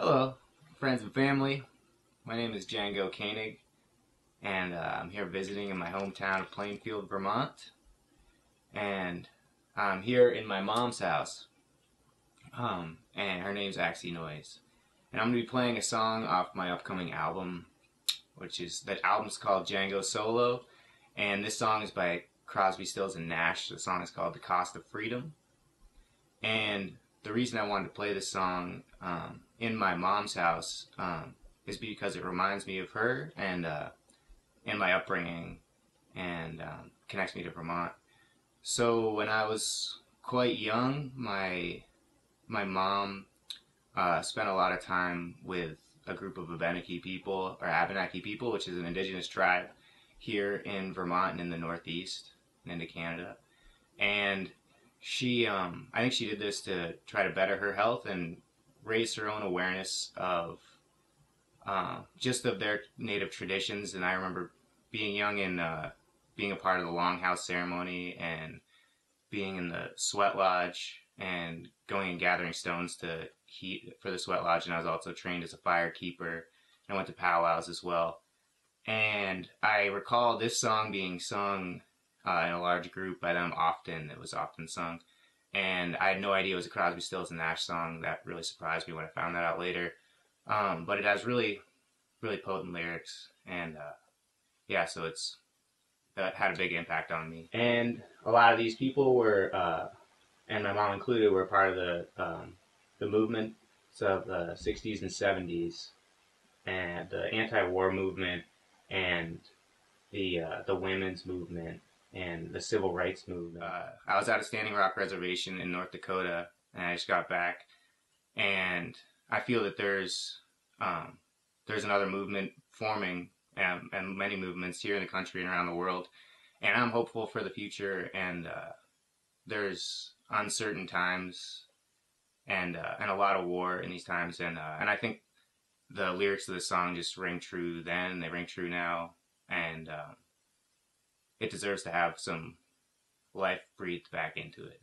Hello, friends and family. My name is Django Koenig, and I'm here visiting in my hometown of Plainfield, Vermont. And I'm here in my mom's house, and her name's Axie Noise. And I'm going to be playing a song off my upcoming album, that album's called Django Soulo, and this song is by Crosby, Stills, and Nash. The song is called The Cost of Freedom. And the reason I wanted to play this song in my mom's house is because it reminds me of her and my upbringing, and connects me to Vermont. So when I was quite young, my mom spent a lot of time with a group of Abenaki people, or Abenaki people, which is an indigenous tribe here in Vermont and in the Northeast and into Canada. And she, I think she did this to try to better her health and raise her own awareness of just of their native traditions. And I remember being young and being a part of the longhouse ceremony and being in the sweat lodge and going and gathering stones to heat for the sweat lodge. And I was also trained as a fire keeper. And I went to powwows as well. And I recall this song being sung in a large group by them often. It was often sung. And I had no idea it was a Crosby, Stills, and Nash song. That really surprised me when I found that out later. But it has really, really potent lyrics. And yeah, so that had a big impact on me. And a lot of these people were, and my mom included, were part of the movements of the 60s and 70s, and the anti-war movement, and the women's movement, and the civil rights movement. I was at a Standing Rock Reservation in North Dakota, and I just got back, and I feel that there's another movement forming, and many movements here in the country and around the world, and I'm hopeful for the future. And there's uncertain times, and a lot of war in these times, and I think the lyrics of the song just ring true then, they ring true now, and it deserves to have some life breathed back into it.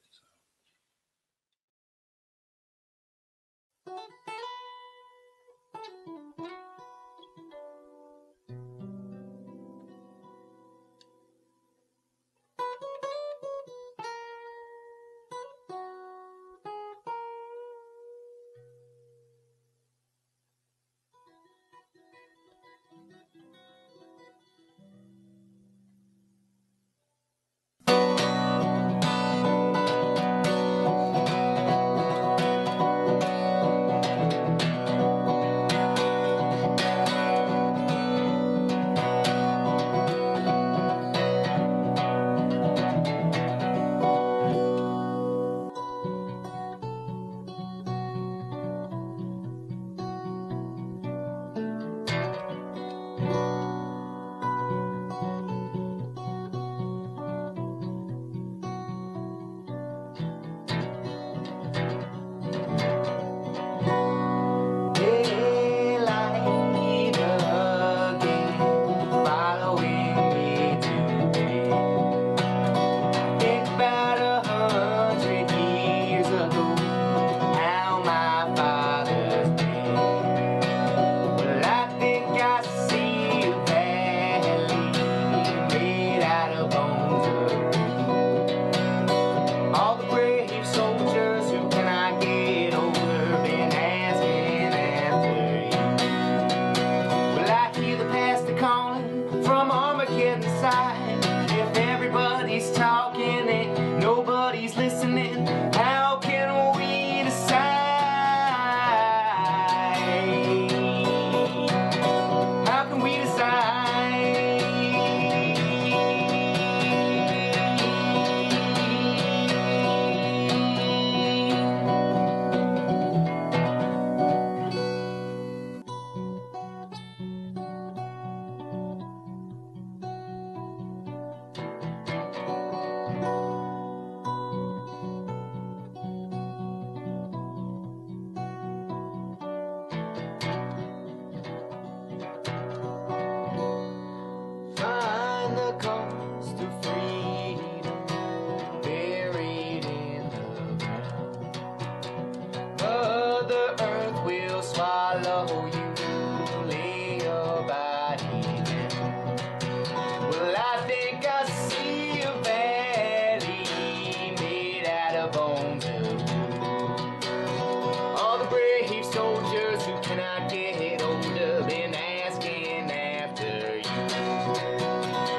swallow you, lay your body down. Well, I think I see a valley made out of bones of wood. All the brave soldiers who cannot get older been asking after you.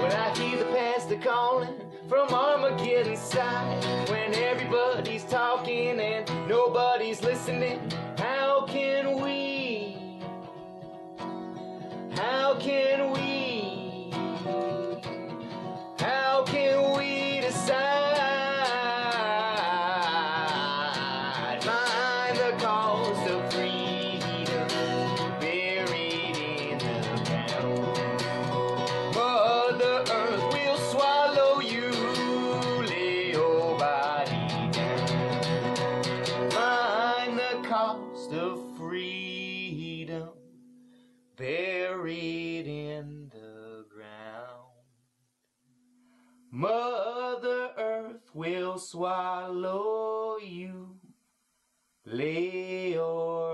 Well, I hear the pastor calling from Armageddon's side when everybody's talking and nobody's listening. How can we? How can we? How can we decide? Find the cost of freedom buried in the ground. Mother Earth will swallow you, lay your body down. Find the cost of freedom buried in the ground. Mother Earth will swallow you, lay your